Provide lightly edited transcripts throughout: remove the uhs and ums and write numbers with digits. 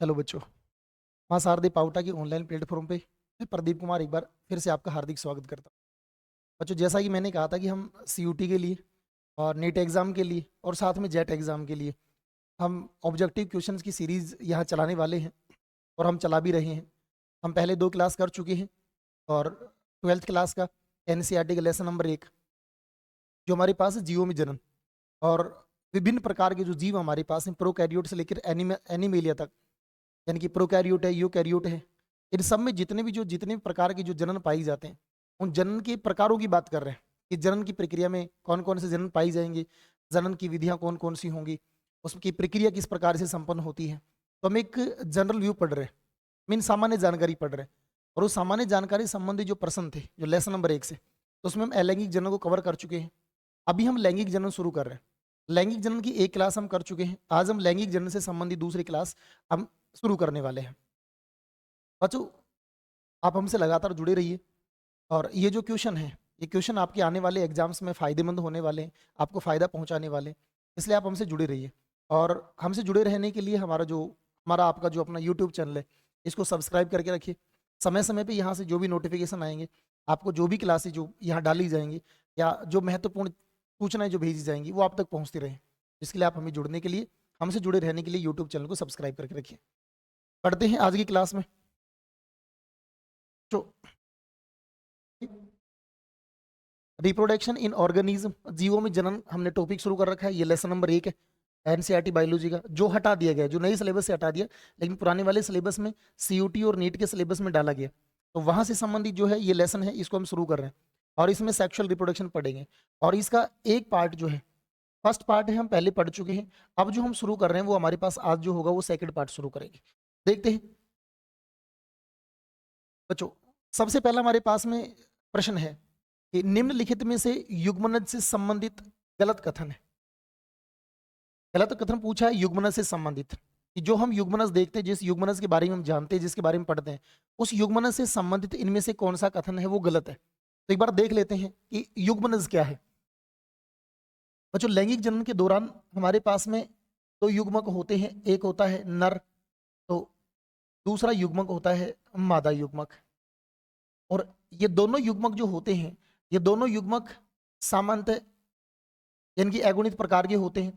Hello बच्चों। मां शारदे पाउटा की ऑनलाइन प्लेटफॉर्म पे मैं प्रदीप कुमार एक बार फिर से आपका हार्दिक स्वागत करता हूँ। बच्चों, जैसा कि मैंने कहा था कि हम सीयूटी के लिए और नीट एग्ज़ाम के लिए और साथ में जेट एग्ज़ाम के लिए हम ऑब्जेक्टिव क्वेश्चंस की सीरीज़ यहाँ चलाने वाले हैं और हम चला भी रहे हैं। हम पहले 2 क्लास कर चुके हैं और 12th क्लास का एनसीईआरटी का लेसन नंबर 1 जो हमारे पास है जीवों में जनन और विभिन्न प्रकार के जो जीव हमारे पास हैं प्रोकैरियोट से लेकर एनिमेलिया तक, यानी कि प्रोकैरियोट है, यूकैरियोट है। इन सब में जितने भी प्रकार के जो जनन पाई जाते हैं, उन जनन के प्रकारों की बात कर रहे हैं कि जनन की प्रक्रिया में कौन कौन से जनन पाई जाएंगे, जनन की विधियां कौन कौन सी होंगी, उसकी प्रक्रिया किस प्रकार से संपन्न होती है। तो हम एक जनरल व्यू पढ़ रहे हैं, मीन सामान्य जानकारी पढ़ रहे हैं। और उस सामान्य जानकारी संबंधी जो प्रश्न थे जो लेसन नंबर 1 से, तो उसमें हम अलैंगिक जनन को कवर कर चुके हैं। अभी हम लैंगिक जनन शुरू कर रहे हैं। लैंगिक जनन की एक क्लास हम कर चुके हैं। आज हम लैंगिक जनन से संबंधित दूसरी क्लास हम शुरू करने वाले हैं। बच्चों, आप हमसे लगातार जुड़े रहिए और ये जो क्वेश्चन है, ये क्वेश्चन आपके आने वाले एग्जाम्स में फ़ायदेमंद होने वाले हैं, आपको फ़ायदा पहुंचाने वाले हैं। इसलिए आप हमसे जुड़े रहिए और हमसे जुड़े रहने के लिए हमारा आपका जो अपना यूट्यूब चैनल है, इसको सब्सक्राइब करके रखिए। समय समय पे यहाँ से जो भी नोटिफिकेशन आएंगे, आपको जो भी क्लासेज जो यहाँ डाली जाएंगी या जो महत्वपूर्ण सूचनाएं जो भेजी जाएंगी वो आप तक पहुँचती रहें। इसके लिए आप हमें जुड़ने के लिए, हमसे जुड़े रहने के लिए यूट्यूब चैनल को सब्सक्राइब करके रखिए। पढ़ते हैं आज की क्लास में। तो रिप्रोडक्शन इन ऑर्गेनिज्म, जीवों में जनन, हमने टॉपिक शुरू कर रखा है। ये लेसन नंबर 1 है एनसीईआरटी बायोलॉजी का, जो हटा दिया गया, जो नई सिलेबस से हटा दिया, लेकिन पुराने वाले सिलेबस में सीयूटी और नीट के सिलेबस में डाला गया। तो वहां से संबंधित जो है ये लेसन है, इसको हम शुरू कर रहे हैं और इसमें सेक्सुअल रिप्रोडक्शन पढ़ेंगे। और इसका एक पार्ट जो है, फर्स्ट पार्ट है, हम पहले पढ़ चुके हैं। अब जो हम शुरू कर रहे हैं वो हमारे पास आज जो होगा वो सेकंड पार्ट शुरू करेंगे। देखते हैं बच्चों। सबसे पहला हमारे पास में प्रश्न है कि निम्नलिखित में से युग्मनज से संबंधित गलत कथन है। गलत कथन पूछा है युग्मनज से संबंधित, कि जो हम युग्मनज देखते हैं, जिस युग्मनज के बारे में हम जानते हैं, जिसके बारे में पढ़ते हैं, उस युग्मनज से संबंधित इनमें से कौन सा कथन है वो गलत है। तो एक बार देख लेते हैं कि युग्मनज क्या है। बच्चों, लैंगिक जनन के दौरान हमारे पास में दो युग्मक होते हैं। एक होता है नर, तो दूसरा युग्मक होता है मादा युग्मक। और ये दोनों युग्मक जो होते हैं, ये दोनों युग्मक सामान्यतः यानी कि अगुणित प्रकार के होते हैं।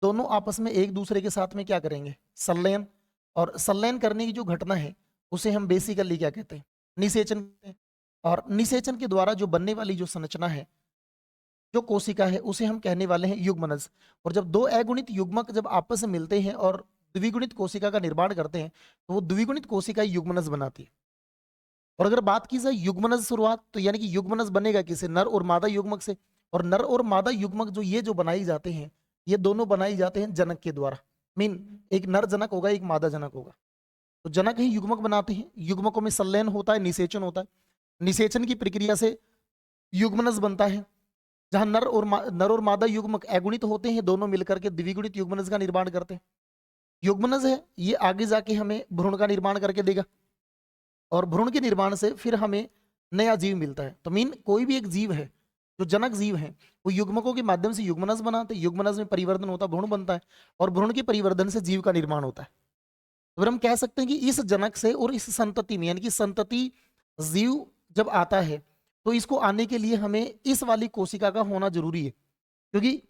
दोनों आपस में एक दूसरे के साथ में क्या करेंगे, संलयन। और संलयन करने की जो घटना है उसे हम बेसिकली क्या कहते हैं, निषेचन कहते हैं। और निषेचन के द्वारा जो बनने वाली जो संरचना है, जो कोशिका है, उसे हम कहने वाले हैं युग्मनज। और जब दो अगुणित युग्मक जब आपस में मिलते हैं और द्विगुणित कोशिका का निर्माण करते हैं, तो वो द्विगुणित कोशिका युग्मनज बनाती है। और अगर बात की जाए युग्मनज शुरुआत, तो यानी कि युग्मनज बनेगा किसे, नर और मादा युग्मक से। और नर और मादा युग्मक जो ये जो बनाई जाते हैं, ये दोनों बनाई जाते हैं जनक के द्वारा। मीन एक नर जनक होगा, एक मादा जनक होगा। तो जनक ही युग्मक बनाते हैं। युग्मकों में संलयन होता है, निषेचन होता है। निषेचन की प्रक्रिया से युग्मनज बनता है, जहां नर और मादा युग्मक अगुणित होते हैं, दोनों मिलकर के द्विगुणित युग्मनज का निर्माण करते हैं। युग्मनज है ये आगे जाके हमें भ्रूण का निर्माण करके देगा और भ्रूण के निर्माण से फिर हमें नया जीव मिलता है। तो मीन कोई भी एक जीव है, जो जनक जीव है, वो युग्मकों के माध्यम से युग्मनज बनाते हैं। युग्मनज में परिवर्तन होता है, भ्रूण बनता है और भ्रूण के परिवर्तन से जीव का निर्माण होता है। तो फिर हम कह सकते हैं कि इस जनक से और इस संतति में, यानी कि संतति जीव जब आता है, तो इसको आने के लिए हमें इस वाली कोशिका का होना जरूरी है। क्योंकि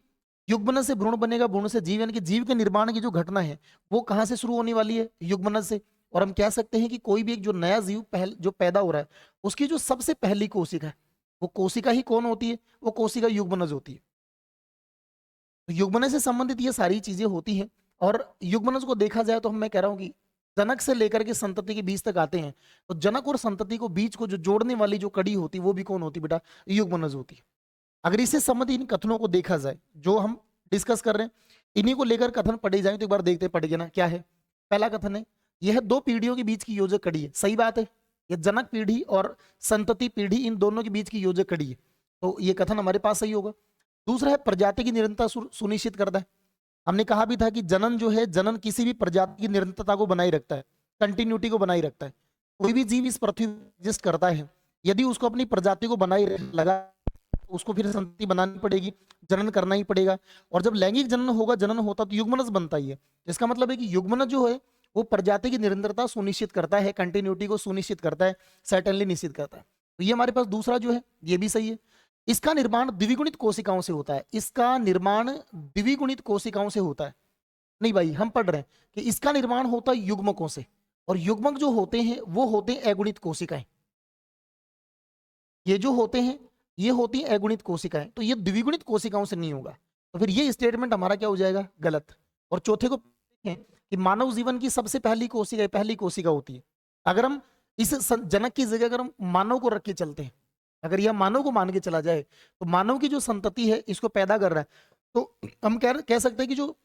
युग्मनज से भ्रूण बनेगा, भ्रूण से जीव, यानी कि जीव के निर्माण की जो घटना है वो कहाँ से शुरू होने वाली है, युग्मनज से। और हम कह सकते हैं कि कोई भी एक जो नया जीव जो पैदा हो रहा है, उसकी जो सबसे पहली कोशिका है, वो कोशिका ही कौन होती है, वो कोशिका युग्मनज होती है। तो युग्मनज से संबंधित ये सारी चीजें होती हैं। और युग्मनज को देखा जाए तो मैं कह रहा हूँ कि जनक से लेकर के संतति के बीच तक आते हैं। तो जनक और संतति को बीच को जो जोड़ने वाली जो कड़ी होती है, वो भी कौन होती है बेटा, युग्मनज होती है। अगर इससे संबंधित इन कथनों को देखा जाए जो हम डिस्कस कर रहे हैं, इन्हीं को लेकर कथन पढ़े जाए, तो एक बार देखते पढ़ेंगे ना क्या है। पहला कथन है, यह दो पीढ़ियों के बीच की योजक कड़ी है। सही बात है, यह जनक पीढ़ी और संतति पीढ़ी, इन दोनों के बीच की योजक कड़ी है। तो ये कथन हमारे पास सही होगा। दूसरा है, प्रजाति की निरंतरता सुनिश्चित करता है। हमने कहा भी था कि जनन जो है, जनन किसी भी प्रजाति की निरंतरता को बनाए रखता है, कंटिन्यूटी को बनाए रखता है। कोई भी जीव इस पृथ्वी एग्जिस्ट करता है, यदि उसको अपनी प्रजाति को बनाए लगा, उसको फिर संतति बनानी पड़ेगी, जनन करना ही पड़ेगा। और जब लैंगिक जनन होगा, जनन होता तो युग्मनज बनता ही है। इसका मतलब है कि युग्मनज जो है वो प्रजाति की निरंतरता सुनिश्चित करता है, कंटिन्यूटी को सुनिश्चित करता है, सर्टेनली निश्चित करता है। तो ये हमारे पास दूसरा जो है ये भी सही है। इसका निर्माण द्विगुणित कोशिकाओं से होता है। इसका निर्माण द्विगुणित कोशिकाओं से होता है। नहीं भाई, हम पढ़ रहे हैं कि इसका निर्माण होता है युग्मकों से, और युग्मक जो होते हैं वो होते हैं अगुणित कोशिकाएं। ये जो होते हैं ये होती हैं अगुणित कोशिकाएं, तो ये द्विगुणित कोशिकाओं से नहीं होगा। तो फिर ये स्टेटमेंट हमारा क्या हो जाएगा? गलत। और चौथे को देखें कि मानव जीवन की सबसे पहली कोशिका होती है। अगर हम इस जनक की जगह अगर हम मानव को रख के चलते हैं, अगर यह मानव को मान के चला जाए, तो मानव की जो संतति है इसको पैदा कर रहा है, तो हम कह सकते हैं कि जो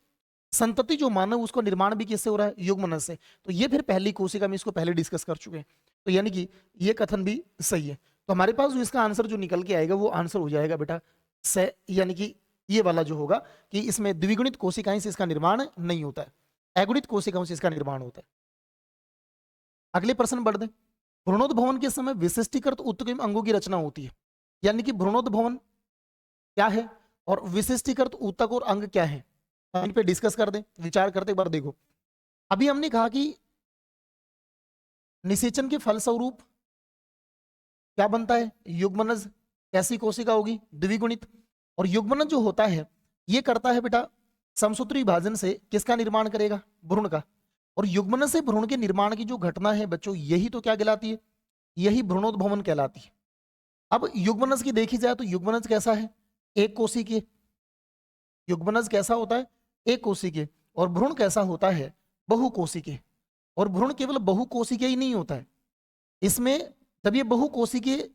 संतति जो मानव उसको निर्माण भी किससे हो रहा है? युग्मनज से। तो ये फिर पहली कोशिका में इसको पहले डिस्कस कर चुके हैं, तो यानी कि ये कथन भी सही है। तो हमारे पास जो इसका आंसर जो निकल के आएगा वो आंसर हो जाएगा बेटा से, यानी कि ये वाला जो होगा कि इसमें द्विगुणित कोशिकाएं से इसका निर्माण नहीं होता है, अगुणित कोशिकाओं से इसका निर्माण होता है। अगले प्रश्न बढ़ दें। भ्रूणोद्भवन के समय विशिष्टीकृत उत्क्रम अंगों की रचना होती है। यानी कि भ्रूणोद्भवन क्या है और विशिष्टीकृत ऊतक और अंग क्या है, इन पे डिस्कस कर दें, विचार करते एक बार देखो। अभी हमने कहा कि निषेचन के फलस्वरूप क्या बनता है? युग्मनज। कैसी कोशिका होगी? द्विगुणित। और युग्मनज जो होता है ये करता है बेटा समसूत्री विभाजन से किसका निर्माण करेगा? भ्रूण का। और युग्मनज से भ्रूण के निर्माण की जो घटना है बच्चों, यही तो क्या कहलाती है? यही भ्रूणोद्भवन कहलाती है। अब युग्मनज की देखी जाए तो युग्मनज कैसा है? एक कोशिकीय। युग्मनज कैसा होता है? एक कोशिकीय। और भ्रूण कैसा होता है? बहुकोशिकीय। और भ्रूण केवल बहुकोशिकीय ही नहीं होता है, इसमें जब ये बहुकोशिकीय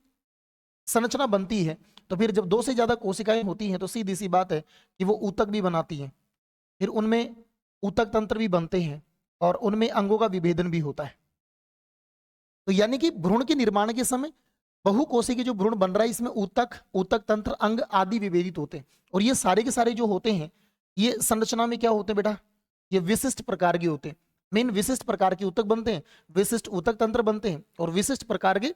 संरचना बनती है तो फिर जब दो से ज्यादा कोशिकाएं होती हैं तो सीधी सी बात है कि वो ऊतक भी बनाती हैं, फिर उनमें ऊतक तंत्र भी बनते हैं और उनमें अंगों का विभेदन भी होता है। तो यानी कि भ्रूण के निर्माण के समय बहुकोशिकीय जो भ्रूण बन रहा है इसमें ऊतक, ऊतक तंत्र, अंग आदि विभेदित होते हैं। और ये सारे के सारे जो होते हैं ये संरचना में क्या होते हैं बेटा? ये विशिष्ट प्रकार के होते हैं। मेन विशिष्ट प्रकार के ऊतक बनते हैं, विशिष्ट ऊतक तंत्र बनते हैं और विशिष्ट प्रकार के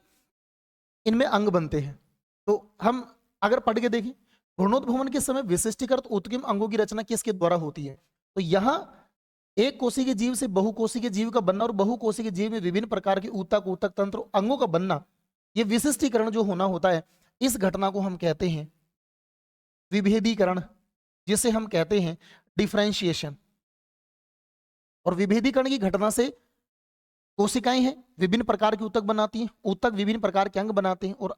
इनमें अंग बनते हैं। तो हम अगर पढ़ के देखें भ्रूणोद्भवन के समय विशिष्टीकृत ऊतकीय अंगों की रचना किसके द्वारा होती है? तो यहाँ एक कोशिकीय जीव से बहुकोशिकीय जीव का बनना और बहुकोशिकीय जीव में विभिन्न प्रकार के ऊतक, ऊतक तंत्र, अंगों का बनना, ये विशिष्टीकरण जो होना होता है, इस घटना को हम कहते हैं विभेदीकरण, जिसे हम कहते हैं डिफरेंशिएशन। और विभेदीकरण की घटना से कोशिकाएं हैं विभिन्न प्रकार के ऊतक बनाती हैं, ऊतक विभिन्न प्रकार के अंग बनाते हैं और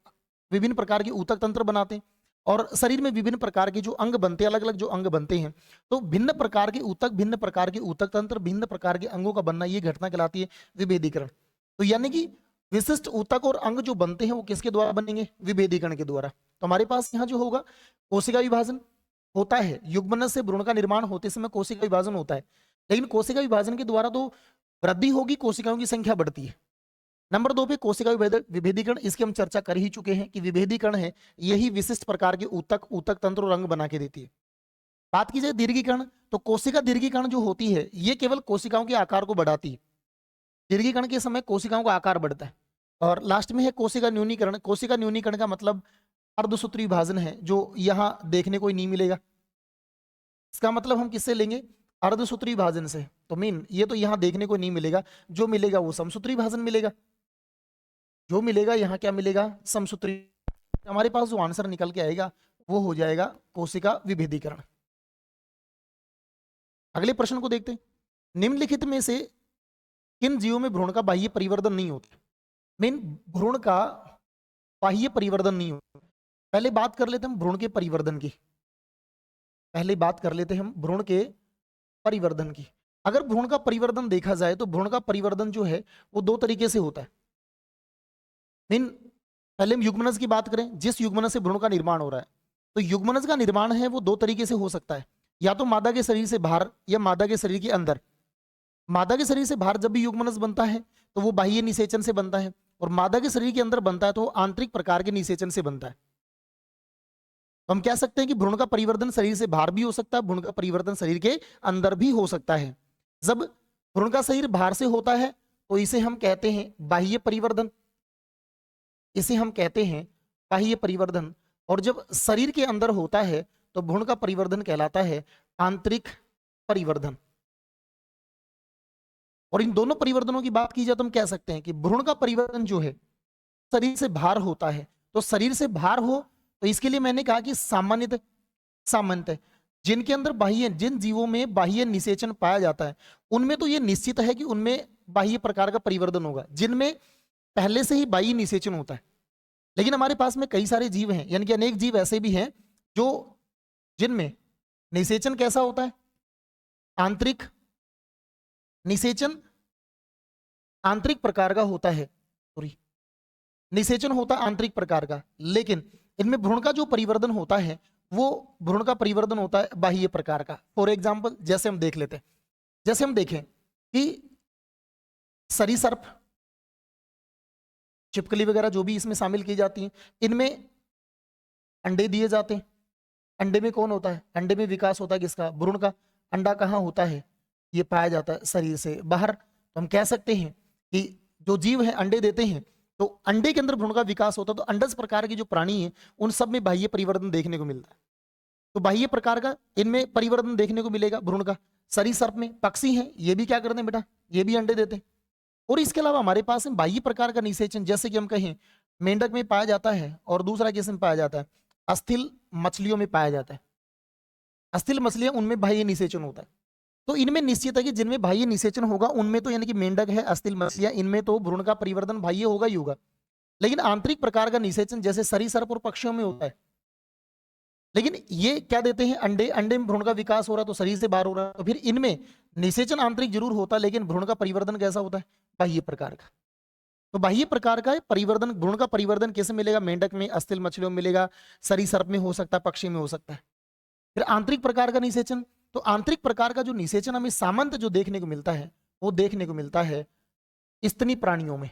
विभिन्न प्रकार के ऊतक तंत्र बनाते हैं, और शरीर में विभिन्न प्रकार के जो अंग बनते हैं, अलग अलग जो अंग बनते हैं, तो भिन्न प्रकार के ऊतक, भिन्न प्रकार के ऊतक तंत्र, भिन्न प्रकार के अंगों का बनना, ये घटना कहलाती है विभेदीकरण। तो यानी कि विशिष्ट ऊतक और अंग जो बनते हैं वो किसके द्वारा बनेंगे? विभेदीकरण के द्वारा। तो हमारे पास यहाँ जो होगा कोशिका विभाजन होता है, युग्मनज से भ्रूण का निर्माण होते समय कोशिका विभाजन होता है, लेकिन कोशिका विभाजन के द्वारा तो वृद्धि होगी, कोशिकाओं की संख्या बढ़ती है। नंबर 2 पे कोशिका विभेदीकरण, इसकी हम चर्चा कर ही चुके हैं कि विभेदीकरण है यही विशिष्ट प्रकार के ऊतक, ऊतक तंत्र और अंग बना के देती है। बात की जाए दीर्घीकरण, तो कोशिका दीर्घीकरण जो होती है ये केवल कोशिकाओं के आकार को बढ़ाती है। दीर्घीकरण के समय कोशिकाओं का आकार बढ़ता है। और लास्ट में है कोशिका न्यूनीकरण। कोशिका न्यूनीकरण का मतलब अर्धसूत्री विभाजन है, जो यहाँ देखने को ही नहीं मिलेगा। इसका मतलब हम किससे लेंगे? अर्धसूत्री विभाजन से। तो मीन ये तो यहाँ देखने को नहीं मिलेगा, जो मिलेगा वो समसूत्री विभाजन मिलेगा, जो मिलेगा यहाँ क्या मिलेगा? समसूत्री। हमारे पास जो आंसर निकल के आएगा वो हो जाएगा कोशिका विभेदीकरण। अगले प्रश्न को देखते हैं। निम्नलिखित में से किन जीवों में भ्रूण का बाह्य परिवर्तन नहीं होता? मीन भ्रूण का बाह्य परिवर्तन नहीं होता। पहले बात कर लेते हैं हम भ्रूण के परिवर्तन की। पहले बात कर लेते हैं हम भ्रूण के परिवर्तन की। अगर भ्रूण का परिवर्तन देखा जाए तो भ्रूण का परिवर्तन जो है वो दो तरीके से होता है। मीन पहले हम युग्मनज की बात करें, जिस युग्मनज से भ्रूण का निर्माण हो रहा है, तो युग्मनज का निर्माण है वो दो तरीके से हो सकता है, या तो मादा के शरीर से बाहर या मादा के शरीर के अंदर। मादा के शरीर से बाहर जब भी युग्मनज बनता है तो वो बाह्य निषेचन से बनता है, और मादा के शरीर के अंदर बनता है तो वो आंतरिक प्रकार के निषेचन से बनता है। तो हम कह सकते हैं कि भ्रूण का परिवर्तन शरीर से बाहर भी हो सकता है, भ्रूण का परिवर्तन शरीर के अंदर भी हो सकता है। जब भ्रूण का शरीर बाहर से होता है तो इसे हम कहते हैं बाह्य परिवर्तन, इसे हम कहते हैं बाह्य परिवर्तन। और जब शरीर के अंदर होता है तो भ्रूण का परिवर्तन कहलाता है आंतरिक परिवर्तन। और इन दोनों परिवर्तनों की बात की जाए तो हम कह सकते हैं कि भ्रूण का परिवर्तन जो है शरीर से बाहर होता है। तो शरीर से बाहर हो तो इसके लिए मैंने कहा कि सामान्यतः जिनके अंदर बाह्य, जिन जीवों में बाह्य निषेचन पाया जाता है उनमें तो ये निश्चित है कि उनमें बाह्य प्रकार का परिवर्तन होगा, जिनमें पहले से ही बाह्य निषेचन होता है। लेकिन हमारे पास में कई सारे जीव हैं, यानी कि अनेक जीव ऐसे भी हैं जो जिनमें निषेचन कैसा होता है, आंतरिक निषेचन आंतरिक प्रकार का होता है, सॉरी, निषेचन होता आंतरिक प्रकार का, लेकिन इनमें भ्रूण का जो परिवर्तन होता है वो भ्रूण का परिवर्तन होता है बाह्य प्रकार का। फॉर एग्जाम्पल जैसे हम देख लेते हैं, जैसे हम देखें कि सरीसर्प, छिपकली वगैरह जो भी इसमें शामिल की जाती हैं, इनमें अंडे दिए जाते हैं। अंडे में कौन होता है, अंडे में विकास होता है किसका, भ्रूण का। अंडा कहाँ होता है, ये पाया जाता है शरीर से बाहर। तो हम कह सकते हैं कि जो जीव है अंडे देते हैं तो अंडे के अंदर भ्रूण का विकास होता है। तो अंडज प्रकार के जो प्राणी हैं उन सब में बाह्य परिवर्तन देखने को मिलता है। तो बाह्य प्रकार का इनमें परिवर्तन देखने को मिलेगा भ्रूण का। सरीसर्प में, पक्षी हैं, ये भी क्या करते हैं बेटा, ये भी अंडे देते हैं। और इसके अलावा हमारे पास में बाह्य प्रकार का निषेचन, जैसे कि हम कहें मेंढक में पाया जाता है और दूसरा किसमें पाया जाता है, अस्थिल मछलियों में पाया जाता है। अस्थिल मछलियां, उनमें बाह्य निषेचन होता है। तो इनमें निश्चित है कि जिनमें बाह्य निषेचन होगा उनमें तो, यानी कि मेंढक है, अस्थिल मछलियां, इनमें तो भ्रूण का परिवर्तन बाह्य होगा ही होगा। लेकिन आंतरिक प्रकार का निषेचन जैसे सरीसर्प और पक्षियों में होता है। लेकिन ये क्या देते हैं, अंडे, अंडे में भ्रूण का विकास हो रहा है तो शरीर से बाहर हो रहा है, तो फिर इनमें निषेचन आंतरिक जरूर होता है लेकिन भ्रूण का परिवर्तन कैसा होता है, बाह्य प्रकार का। तो बाह्य प्रकार का परिवर्तन, भ्रूण का परिवर्तन कैसे मिलेगा, मेंढक में, अस्थिल मछलियों में मिलेगा, सरीसर्प में हो सकता है, पक्षी में हो सकता है। फिर आंतरिक प्रकार का निषेचन, तो आंतरिक प्रकार का जो निषेचन हमें सामान्य जो देखने को मिलता है वो देखने को मिलता है स्तनी प्राणियों में।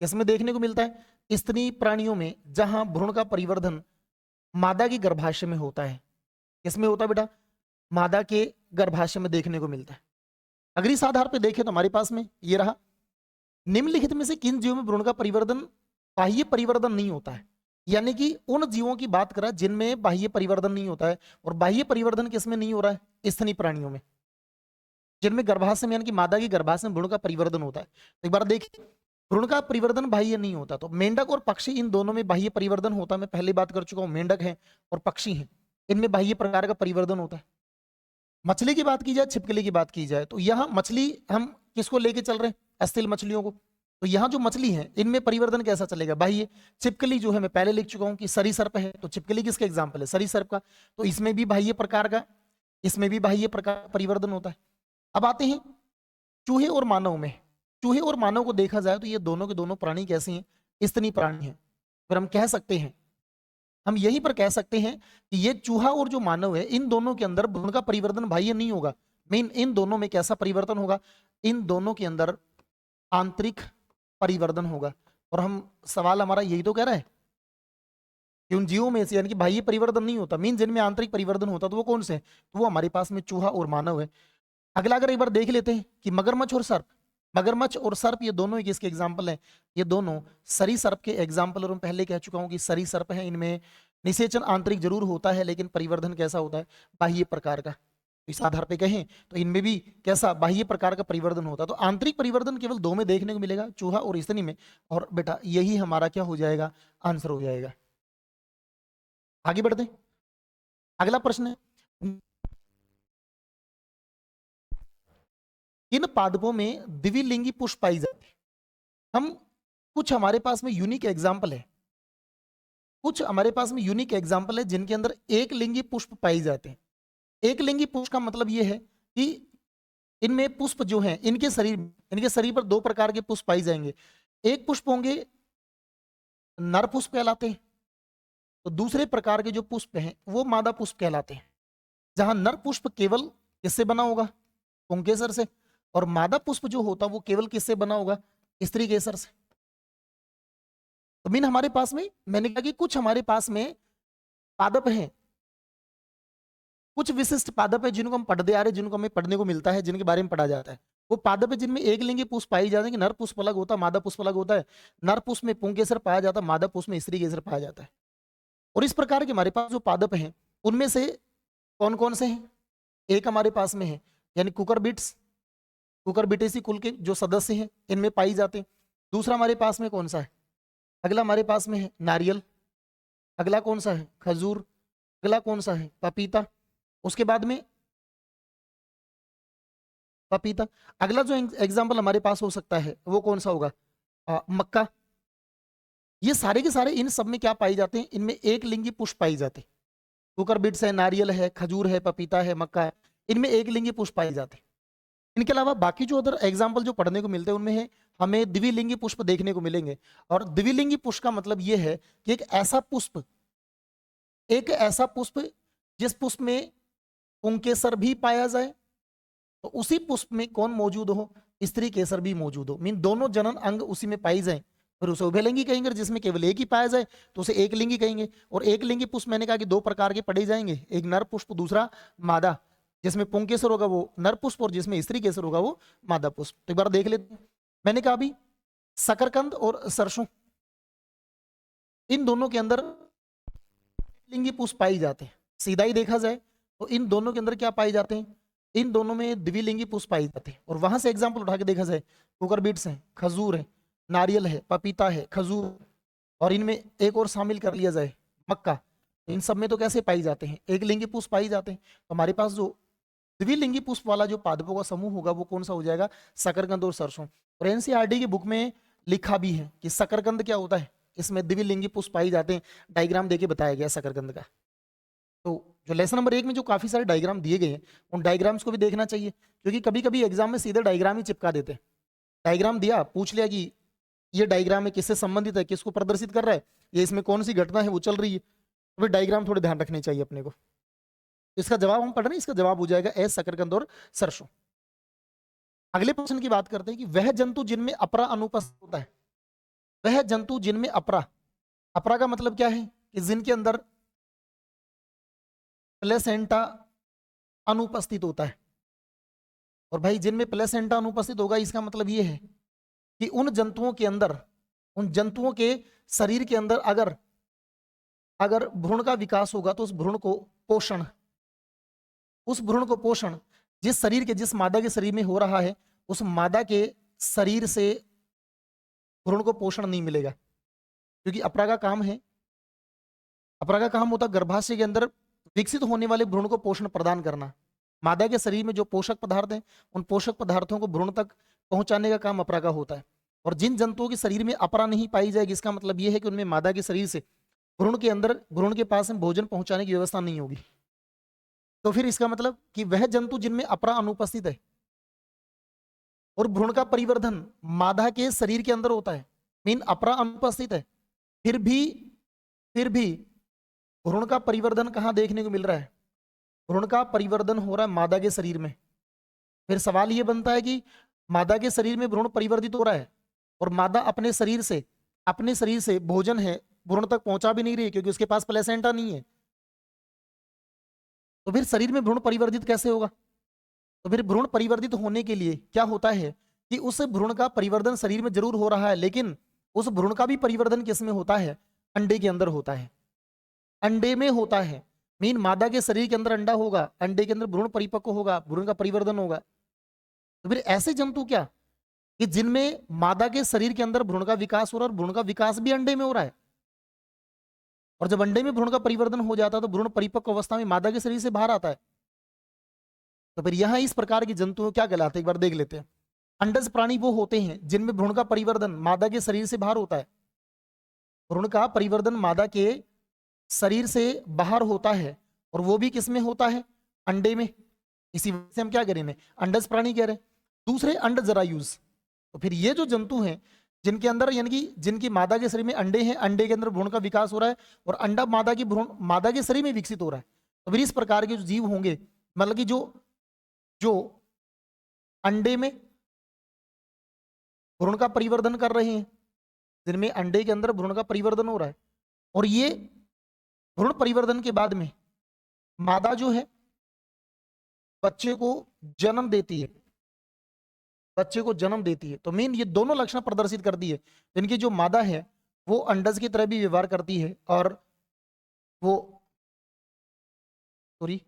किसमें देखने को मिलता है, स्तनी प्राणियों में, जहां भ्रूण का परिवर्धन मादा के गर्भाशय में होता है। किसमें होता है बेटा, मादा के गर्भाशय में देखने को मिलता है। अगर इस आधार पर देखें तो हमारे पास में ये रहा, निम्नलिखित में से किन जीवों में भ्रूण का परिवर्तन, बाह्य परिवर्तन नहीं होता है। यानी कि उन जीवों की बात करा जिनमें बाह्य परिवर्तन नहीं होता है। और बाह्य परिवर्तन किसमें नहीं हो रहा है, स्तनी प्राणियों में, जिनमें गर्भाशय में, यानी कि मादा की गर्भाशय में भ्रूण का परिवर्तन होता है। तो एक बार देखिए, भ्रूण का परिवर्तन बाह्य नहीं होता। तो मेंढक और पक्षी, इन दोनों में बाह्य परिवर्तन होता है। मैं पहले बात कर चुका हूं, मेंढक है और पक्षी हैं, इनमें बाह्य प्रकार का परिवर्तन होता है। मछली की बात की जाए, छिपकली की बात की जाए, तो यहाँ मछली हम किसको लेके चल रहे हैं, अस्थिल मछलियों को। तो यहाँ जो मछली है इनमें परिवर्तन कैसा चलेगा, बाह्य। छिपकली जो है मैं पहले लिख चुका हूं कि सरीसर्प है, तो छिपकली किसका एग्जाम्पल है, सरीसर्प का। तो इसमें भी बाह्य प्रकार का, इसमें भी बाह्य प्रकार परिवर्तन होता है। अब आते हैं चूहे और मानव में। चूहे और मानव को देखा जाए तो ये दोनों के दोनों प्राणी कैसे हैं, स्तनी प्राणी हैं। फिर हम कह सकते हैं, हम यहीं पर कह सकते हैं कि ये चूहा और जो मानव है, इन दोनों के अंदर भ्रूण का परिवर्तन बाह्य नहीं होगा। मेन इन दोनों में कैसा परिवर्तन होगा, इन दोनों के अंदर आंतरिक परिवर्तन होगा। और हम, सवाल हमारा यही तो कह रहा है कि उन जीवों में से, यानी कि बाह्य परिवर्तन नहीं होता, मीन जिनमें आंतरिक परिवर्तन होता, तो वो कौन से हैं, तो वो हमारे पास में चूहा और मानव है। अगला अगर एक बार देख लेते हैं कि मगरमच्छ और सर्प, मगरमच्छ और सर्प ये दोनों ही किसके एग्जाम्पल हैं, ये दोनों सरीसर्प के एग्जाम्पल। और मैं पहले कह चुका हूं कि सरीसर्प है, इनमें निषेचन आंतरिक जरूर होता है लेकिन परिवर्धन कैसा होता है, बाह्य प्रकार का। इस आधार पे कहें तो इनमें भी कैसा, बाह्य प्रकार का परिवर्तन होता है। तो आंतरिक परिवर्तन केवल दो में देखने को मिलेगा, चूहा और स्तनी में। और बेटा यही हमारा क्या हो जाएगा, आंसर हो जाएगा। आगे बढ़ते हैं, अगला प्रश्न है, किन पादपों में द्विलिंगी पुष्प पाई जाती है। हम कुछ हमारे पास में यूनिक एग्जाम्पल है, कुछ हमारे पास में यूनिक एग्जाम्पल है जिनके अंदर एक लिंगी पुष्प पाई जाते हैं। एक लिंगी पुष्प का मतलब यह है कि इनमें पुष्प जो हैं, इनके शरीर पर दो प्रकार के पुष्प पाए जाएंगे। एक पुष्प होंगे नर पुष्प कहलाते हैं, तो दूसरे प्रकार के जो पुष्प हैं वो मादा पुष्प कहलाते हैं। जहां नर पुष्प केवल किससे बना होगा, पुंकेसर से, और मादा पुष्प जो होता वो केवल किससे बना होगा, स्त्री केसर से। तो मीन हमारे पास में, मैंने कहा कि कुछ हमारे पास में पादप हैं, कुछ विशिष्ट पादप है जिनको हम पढ़ते आ रहे, जिनको हमें पढ़ने को मिलता है, जिनके बारे में पढ़ा जाता है। वो पादप है जिनमें एक लिंगी पुष्प पाई जाते हैं, कि नर पुष्प अलग होता है, मादा पुष्प अलग होता है। नर पुष्प में पुंकेसर पाया जाता है, मादा पुष्प में स्त्री केसर पाया जाता है। और इस प्रकार के हमारे पास जो पादप हैं उनमें से कौन कौन से हैं, एक हमारे पास में है यानी कुकर बिट्स, कुकुरबिटेसी कुल के जो सदस्य हैं इनमें पाई जाते हैं। दूसरा हमारे पास में कौन सा है? अगला हमारे पास में है नारियल। अगला कौन सा है? खजूर। अगला कौन सा है? पपीता। उसके बाद में पपीता। अगला जो एग्जाम्पल हमारे पास हो सकता है वो कौन सा होगा? मक्का। ये सारे के सारे इन सब में क्या पाए जाते हैं? इनमें एक लिंगी पुष्प पाई जाते हैं। कुकुरबिट्स है, नारियल है, खजूर है, पपीता है, मक्का है, इनमें एक लिंगी पुष्प पाए जाते हैं। इनके अलावा बाकी जो अदर एग्जाम्पल जो पढ़ने को मिलते हैं उनमें है हमें द्विलिंगी पुष्प देखने को मिलेंगे। और द्विलिंगी पुष्प का मतलब यह है कि एक ऐसा पुष्प जिस पुष्प में पुंकेसर भी पाया जाए, तो उसी पुष्प में कौन मौजूद हो? स्त्री केसर भी मौजूद हो। मीन दोनों जनन अंग उसी में पाई जाए, फिर उसे उभयलिंगी कहेंगे। जिसमें केवल एक ही पाया जाए तो उसे एक लिंगी कहेंगे। और एक लिंगी पुष्प मैंने कहा कि दो प्रकार के पढ़े जाएंगे, एक नर पुष्प, दूसरा मादा। जिसमें पुंकेसर होगा वो नर पुष्प और जिसमें स्त्री केसर होगा वो मादा पुष्प। तो एक बार देख लेते हैं। मैंने कहा अभी शकरकंद और सरसों, इन दोनों के अंदर लिंगी पुष्प पाई जाते हैं। सीधा ही देखा जाए तो इन दोनों के अंदर क्या पाए जाते हैं? इन दोनों में द्विलिंगी पुष्प पाए जाते हैं। और वहां से एग्जाम्पल उठा के देखा जाए, कुकुरबिट्स हैं, खजूर है, नारियल है, पपीता है, खजूर, और इनमें एक और शामिल कर लिया जाए मक्का, इन सब में तो कैसे पाई जाते हैं? एक लिंगी पुष्प पाई जाते हैं। तो हमारे पास जो द्विलिंगी पुष्प वाला जो पादपों का समूह होगा वो कौन सा हो जाएगा? शकरकंद और सरसों। और एनसीईआरटी की बुक में लिखा भी है कि शकरकंद क्या होता है, इसमें द्विलिंगी पुष्प पाई जाते हैं। डायग्राम देके बताया गया शकरकंद का। तो जो लेसन नंबर 1 में जो काफी सारे डायग्राम दिए गए हैं उन डायग्राम्स को भी देखना चाहिए, क्योंकि कभी कभी एग्जाम में सीधे डायग्राम ही चिपका देते हैं। डायग्राम दिया, पूछ लिया कि ये डायग्राम है किससे संबंधित है, किसको प्रदर्शित कर रहा है, ये इसमें कौन सी घटना है वो चल रही है। तो फिर डायग्राम थोड़े ध्यान रखने चाहिए अपने को। तो इसका जवाब हम पढ़ रहे हैं, इसका जवाब हो जाएगा एस, शकरकंद और सरसों। अगले प्रश्न की बात करते हैं कि वह जंतु जिनमें अपरा अनुपस्थित होता है। वह जंतु जिनमें अपरा, अपरा का मतलब क्या है? कि जिनके अंदर प्लेसेंटा अनुपस्थित होता है। और भाई जिनमें प्लेसेंटा अनुपस्थित होगा इसका मतलब ये है कि उन जंतुओं के अंदर, उन जंतुओं के शरीर के अंदर अगर अगर भ्रूण का विकास होगा तो उस भ्रूण को पोषण, उस भ्रूण को पोषण जिस शरीर के, जिस मादा के शरीर में हो रहा है, उस मादा के शरीर से भ्रूण को पोषण नहीं मिलेगा। क्योंकि अपरा का काम है, अपरा का काम होता है गर्भाशय के अंदर विकसित होने वाले भ्रूण को पोषण प्रदान करना। मादा के शरीर में जो पोषक पदार्थ हैं उन पोषक पदार्थों को भ्रूण तक पहुंचाने का काम अपरा का होता है। और जिन जंतुओं के शरीर में अपरा नहीं पाई जाएगी इसका मतलब यह है कि उनमें मादा के शरीर से भ्रूण के अंदर, भ्रूण के पास में भोजन पहुंचाने की व्यवस्था नहीं होगी। तो फिर इसका मतलब कि वह जंतु जिनमें अपरा अनुपस्थित है और भ्रूण का परिवर्धन मादा के शरीर के अंदर होता है, मीन अपरा अनुपस्थित है, फिर भी भ्रूण का परिवर्धन कहाँ देखने को मिल रहा है? भ्रूण का परिवर्धन हो रहा है मादा के शरीर में। फिर सवाल यह बनता है कि मादा के शरीर में भ्रूण परिवर्तित हो रहा है और मादा अपने शरीर से भोजन है भ्रूण तक पहुंचा भी नहीं रही क्योंकि उसके पास प्लेसेंटा नहीं है। तो फिर शरीर में भ्रूण परिवर्तित कैसे होगा? तो फिर भ्रूण परिवर्तित होने के लिए क्या होता है कि उस भ्रूण का परिवर्धन शरीर में जरूर हो रहा है, लेकिन उस भ्रूण का भी परिवर्धन किस में होता है? अंडे के अंदर होता है, अंडे में होता है। मीन मादा के शरीर के अंदर अंडा होगा, अंडे के अंदर भ्रूण परिपक्व होगा, भ्रूण का परिवर्धन होगा। तो फिर ऐसे जंतु क्या कि जिनमें मादा के शरीर के अंदर भ्रूण का विकास हो रहा है और भ्रूण का विकास भी अंडे में हो रहा है, और जब अंडे में भ्रूण का परिवर्तन हो जाता है तो भ्रूण परिपक्व अवस्था में मादा के शरीर से बाहर आता है। तो फिर यहां इस प्रकार के जंतु क्या कहलाते हैं, एक बार देख लेते हैं। अंडज प्राणी वो होते हैं जिनमें भ्रूण का परिवर्तन मादा के शरीर से बाहर होता है। भ्रूण का परिवर्तन मादा के शरीर से बाहर होता है और वो भी किस में होता है? अंडे में। इसी वजह से हम क्या करेंगे, अंडज प्राणी कह रहे हैं। दूसरे अंड जरायुज। तो फिर ये जो जंतु हैं जिनके अंदर, यानी कि जिनकी मादा के शरीर में अंडे हैं, अंडे के अंदर भ्रूण का विकास हो रहा है और अंडा मादा के शरीर में विकसित हो रहा है। तो फिर इस प्रकार के जो जीव होंगे, मतलब कि जो जो अंडे में भ्रूण का परिवर्तन कर रहे हैं, जिनमें अंडे के अंदर भ्रूण का परिवर्तन हो रहा है, और ये भ्रूण परिवर्तन के बाद में मादा जो है बच्चे को जन्म देती है, बच्चे को जन्म देती है। तो मेन ये दोनों लक्षण प्रदर्शित करती है। इनकी जो मादा है वो अंडज की तरह भी व्यवहार करती है और वो सॉरी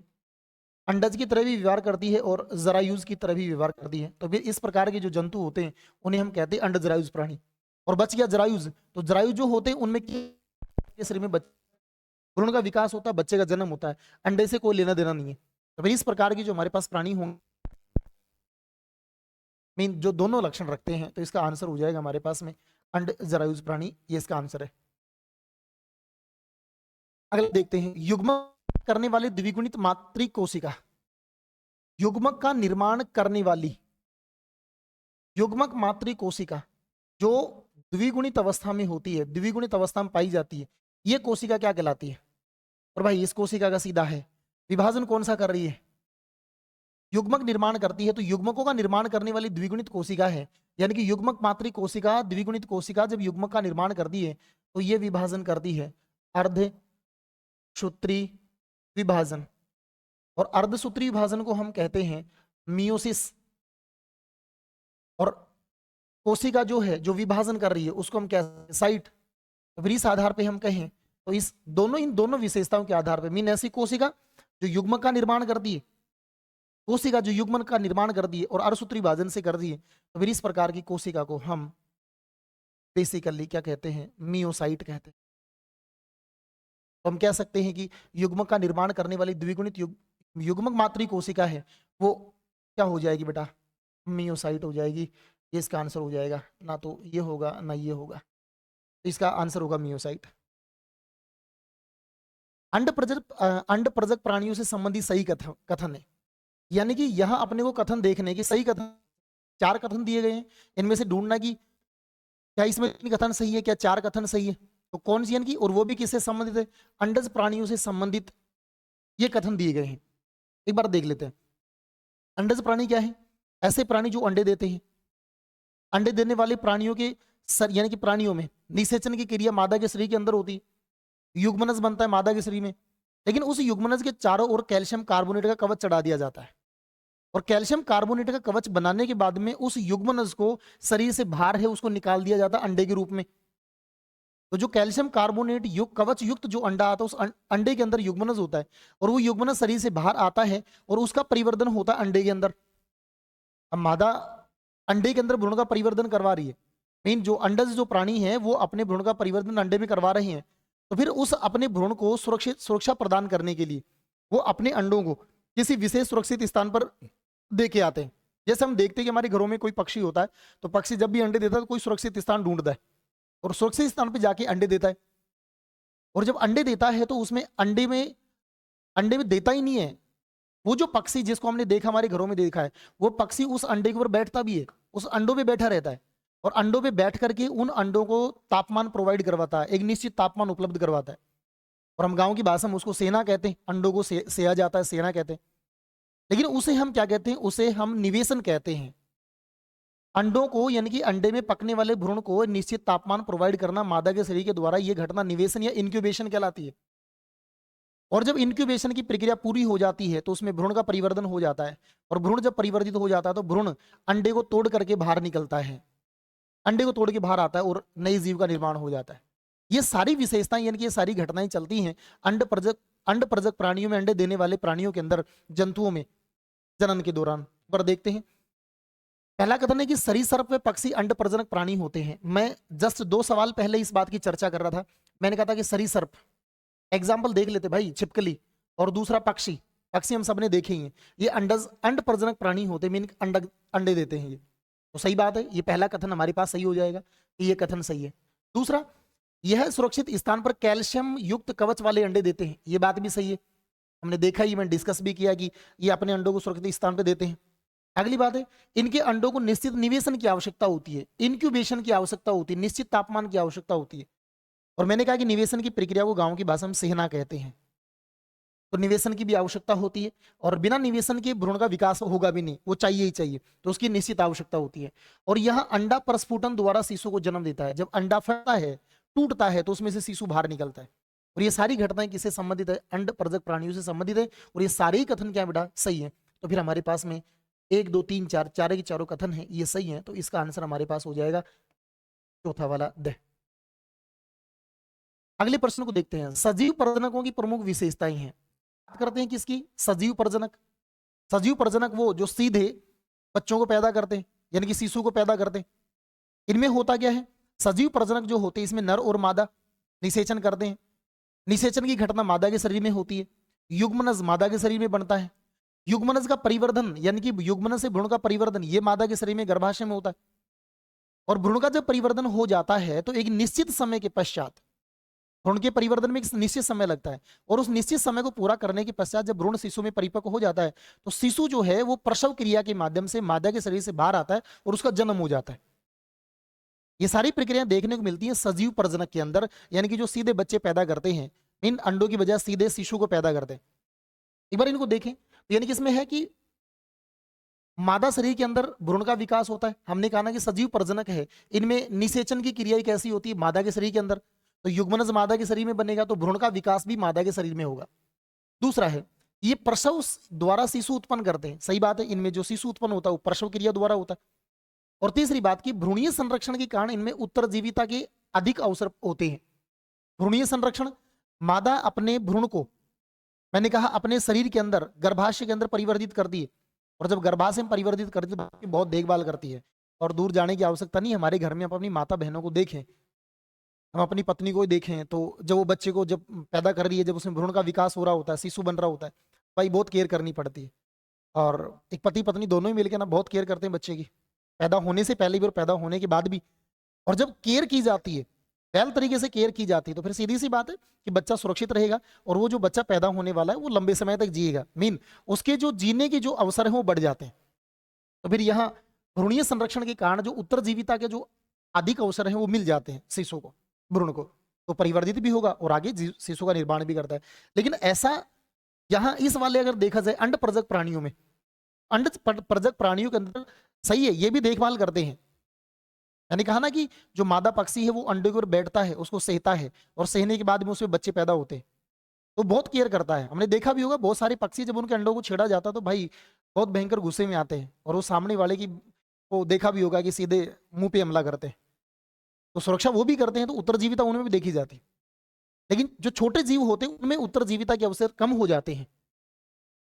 अंडज की तरह भी व्यवहार करती है और जरायुज की तरह भी व्यवहार करती है। तो फिर इस प्रकार के जो जंतु होते हैं उन्हें हम कहते हैं अंड जरायुज प्राणी। और बच गया जरायुज, तो जरायुज जो होते हैं उनमें के शरीर में भ्रूण का विकास होता है, बच्चे का जन्म होता है, अंडे से कोई लेना देना नहीं है। तो फिर इस प्रकार की जो हमारे पास प्राणी होंगे मीन जो दोनों लक्षण रखते हैं, तो इसका आंसर हो जाएगा हमारे पास में अंड जरायुज प्राणी, ये इसका आंसर है। अगला देखते हैं, युग्मक करने वाली द्विगुणित मातृ कोशिका। युग्मक का निर्माण करने वाली युग्मक मातृ कोशिका जो द्विगुणित अवस्था में होती है, द्विगुणित अवस्था में पाई जाती है, ये कोशिका क्या कहलाती है? और भाई इस कोशिका का सीधा है, विभाजन कौन सा कर रही है? युग्मक निर्माण करती है। तो युग्मकों का निर्माण करने वाली द्विगुणित कोशिका है, यानी कि युग्मक मातृ कोशिका, द्विगुणित कोशिका जब युग्मक का निर्माण करती है तो ये विभाजन करती है, अर्धसूत्री विभाजन। और अर्धसूत्री विभाजन को हम कहते हैं मियोसिस। और कोशिका जो है जो विभाजन कर रही है उसको हम कहते हैं साइट। तो फिर इस आधार पे हम कहें तो इन दोनों विशेषताओं के आधार पे मीन ऐसी कोशिका जो युग्मक का निर्माण करती है, कोशिका जो युग्मन का निर्माण करती है और अर्धसूत्री विभाजन से करती है, तो फिर इस प्रकार की कोशिका को हम बेसिकली क्या कहते हैं? मियोसाइट कहते हैं। तो हम कह सकते हैं कि युग्मक का निर्माण करने वाली द्विगुणित युग्मक मातृ कोशिका है वो क्या हो जाएगी बेटा? मियोसाइट हो जाएगी। ये इसका आंसर हो जाएगा, ना तो ये होगा ना ये होगा, तो इसका आंसर होगा मियोसाइट। अंड प्रजक प्राणियों से संबंधित सही कथन है, यानी कि यहां अपने को कथन देखने की सही कथन, 4 कथन दिए गए हैं, इनमें से ढूंढना कि क्या इसमें 3 कथन सही है, क्या 4 कथन सही है, तो कौन सी, यानी कि और वो भी किससे संबंधित है? अंडज प्राणियों से संबंधित ये कथन दिए गए हैं। एक बार देख लेते हैं। अंडज प्राणी क्या है? ऐसे प्राणी जो अंडे देते हैं। अंडे देने वाले प्राणियों के यानी कि प्राणियों में निषेचन की क्रिया मादा के शरीर के अंदर होती है, युग्मनज बनता है मादा के शरीर में, लेकिन उस युग्मनज के चारों ओर कैल्शियम कार्बोनेट का कवच चढ़ा दिया जाता है। और कैल्शियम कार्बोनेट का कवच बनाने के बाद में उस युग्मनज को शरीर से बाहर है उसको निकाल दिया जाता है अंडे के रूप में। तो जो कैल्शियम कार्बोनेट युक्त कवच युक्त जो अंडा आता है उस अंडे के अंदर युग्मनज होता है, और वो युग्मनज शरीर से बाहर आता है और उसका परिवर्तन होता है अंडे के अंदर। अब मादा अंडे के अंदर भ्रूण का परिवर्तन करवा रही है, मीन जो अंडज जो प्राणी है वो अपने भ्रूण का परिवर्तन अंडे में करवा रहे हैं। तो फिर उस अपने भ्रूण को सुरक्षा प्रदान करने के लिए वो अपने अंडों को किसी विशेष सुरक्षित स्थान पर दे के आते हैं। जैसे हम देखते हैं कि हमारे घरों में कोई पक्षी होता है, तो पक्षी जब भी अंडे देता है तो कोई सुरक्षित स्थान ढूंढता है और सुरक्षित स्थान पर जाके अंडे देता है। और जब अंडे देता है तो उसमें अंडे में देता ही नहीं है, वो जो पक्षी जिसको हमने देखा हमारे घरों में देखा है, वो पक्षी उस अंडे के ऊपर बैठता भी है, उस अंडों पे बैठा रहता है और अंडों पे बैठ करके उन अंडों को तापमान प्रोवाइड करवाता है, एक निश्चित तापमान उपलब्ध करवाता है। और हम गांव की भाषा में उसको सेना कहते हैं, अंडों को सेया जाता है, सेना कहते हैं। लेकिन उसे हम क्या कहते हैं? उसे हम निवेशन कहते हैं। अंडों को यानी कि अंडे में पकने वाले भ्रूण को निश्चित तापमान प्रोवाइड करना मादा के शरीर के द्वारा, यह घटना निवेशन या इंक्यूबेशन कहलाती है। और जब इंक्यूबेशन की प्रक्रिया पूरी हो जाती है तो उसमें भ्रूण का परिवर्तन हो जाता है, और भ्रूण जब परिवर्तित हो जाता है तो भ्रूण अंडे को तोड़ करके बाहर निकलता है, अंडे को तोड़ के बाहर आता है और नई जीव का निर्माण हो जाता है। ये सारी विशेषताएं यानी कि ये सारी घटनाएं चलती हैं अंड प्रजक प्राणियों में, अंडे देने वाले प्राणियों के अंदर, जंतुओं में जनन के दौरान। पर देखते हैं, पहला कथन है कि सरीसृप व पक्षी अंड प्रजनक प्राणी होते हैं। मैं जस्ट 2 सवाल पहले इस बात की चर्चा कर रहा था, मैंने कहा था कि सरीसृप एग्जाम्पल देख लेते भाई, छिपकली, और दूसरा पक्षी, पक्षी हम सबने देखे ही हैं, ये अंड प्रजनक प्राणी होते मीन अंडे देते हैं। ये तो सही बात है, ये पहला कथन हमारे पास सही हो जाएगा कि ये कथन सही है। दूसरा, यह सुरक्षित स्थान पर कैल्शियम युक्त कवच वाले अंडे देते हैं, ये बात भी सही है, हमने देखा ही, मैंने डिस्कस भी किया कि ये अपने अंडों को सुरक्षित स्थान पर देते हैं। अगली बात है, इनके अंडों को निश्चित निवेशन की आवश्यकता होती है, इंक्यूबेशन की आवश्यकता होती है, निश्चित तापमान की आवश्यकता होती है। और मैंने कहा कि निवेशन की प्रक्रिया को गांव की भाषा में सेहना कहते हैं। तो निवेशन की भी आवश्यकता होती है, और बिना निवेशन के भ्रूण का विकास होगा भी नहीं, वो चाहिए ही चाहिए, तो उसकी निश्चित आवश्यकता होती है। और यह अंडा प्रस्फुटन द्वारा शिशु को जन्म देता है। जब अंडा फटता है, टूटता है, तो उसमें से शिशु बाहर निकलता है। और ये सारी घटनाएं किससे संबंधित है? अंड प्रजक प्राणियों से संबंधित है। और ये सारे ही कथन क्या बेटा? सही है। तो फिर हमारे पास में 1 2 3 4 चारे के चारों कथन है ये सही है, तो इसका आंसर हमारे पास हो जाएगा चौथा वाला द। अगले प्रश्न को देखते हैं, सजीव प्रजनकों की प्रमुख विशेषताएं हैं। बात करते हैं किसकी? सजीव प्रजनक। सजीव प्रजनक वो जो सीधे बच्चों को पैदा करते हैं, यानी कि शिशु को पैदा करते हैं। इनमें होता क्या है, सजीव प्रजनक जो होते हैं इसमें नर और मादा निषेचन करते हैं। निषेचन की घटना मादा के शरीर में होती है। युग्मनज मादा के शरीर में बनता है। युग्मनज का परिवर्धन यानी कि युग्मनज से भ्रूण का परिवर्धन ये मादा के शरीर में गर्भाशय में होता है। और भ्रूण का जब परिवर्तन हो जाता है तो एक निश्चित समय के पश्चात, भ्रूण के परिवर्तन में एक निश्चित समय लगता है, और उस निश्चित समय को पूरा करने के पश्चात जब भ्रूण शिशु में परिपक्व हो जाता है तो शिशु जो है वो प्रसव क्रिया के माध्यम से मादा के शरीर से बाहर आता है और उसका जन्म हो जाता है। ये सारी प्रक्रियाएं देखने को मिलती हैं सजीव प्रजनक के अंदर, यानी कि जो सीधे बच्चे पैदा करते हैं, इन अंडों की बजाय सीधे शिशु को पैदा करते हैं। एक बार इनको देखें, यानी कि इसमें है कि मादा शरीर के अंदर भ्रूण का विकास होता है। हमने कहा ना कि सजीव प्रजनक है, इनमें निषेचन की क्रिया कैसी होती है, मादा के शरीर के अंदर, तो युग्मनज मादा के शरीर में बनेगा तो भ्रूण का विकास भी मादा के शरीर में होगा। दूसरा है ये प्रसव द्वारा शिशु उत्पन्न करते हैं, सही बात है, इनमें जो शिशु उत्पन्न होता है वो प्रसव क्रिया द्वारा होता है। और तीसरी बात की भ्रूणीय संरक्षण के कारण इनमें उत्तरजीविता के अधिक अवसर होते हैं। भ्रूणीय संरक्षण, मादा अपने भ्रूण को, मैंने कहा अपने शरीर के अंदर गर्भाशय के अंदर परिवर्तित करती है, और जब गर्भाशय में परिवर्तित करती है तो बहुत देखभाल करती है। और दूर जाने की आवश्यकता नहीं, हमारे घर में आप अपनी माता बहनों को देखें, हम अपनी पत्नी को ही देखें, तो जब वो बच्चे को जब पैदा कर रही है, जब उसमें भ्रूण का विकास हो रहा होता है, शिशु बन रहा होता है, भाई बहुत केयर करनी पड़ती है। और एक पति पत्नी दोनों ही मिलकर ना बहुत केयर करते हैं बच्चे की, पैदा होने से पहले भी और पैदा होने के बाद भी। और जब केयर की जाती है, पहले तरीके से केयर की जाती है, तो फिर सीधी सी बात है कि बच्चा सुरक्षित रहेगा और वो जो बच्चा पैदा होने वाला है वो लंबे समय तक जिएगा, उसके जो जीने के जो अवसर हैं वो बढ़ जाते हैं। तो फिर यहाँ भ्रूणीय संरक्षण के कारण जो उत्तरजीविता के जो अधिक अवसर हैं वो मिल जाते हैं शिशु को, भ्रूण को, तो परिवर्तित भी होगा और आगे शिशु का निर्माण भी करता है। लेकिन ऐसा यहाँ इस वाले अगर देखा जाए अंड प्रजक प्राणियों में, अंड प्रजक प्राणियों के अंदर सही है, ये भी देखभाल करते हैं। मैंने कहा ना कि जो मादा पक्षी है वो अंडे के ऊपर बैठता है, उसको सहता है, और सहने के बाद में उसमें बच्चे पैदा होते हैं, तो बहुत केयर करता है। हमने देखा भी होगा बहुत सारे पक्षी जब उनके अंडों को छेड़ा जाता है तो भाई बहुत भयंकर गुस्से में आते हैं, और वो सामने वाले की को देखा भी होगा कि सीधे मुंह पे हमला करते हैं। तो सुरक्षा वो भी करते हैं, तो उत्तरजीविता उनमें भी देखी जाती है। लेकिन जो छोटे जीव होते हैं उनमें उत्तरजीविता के अवसर कम हो जाते हैं,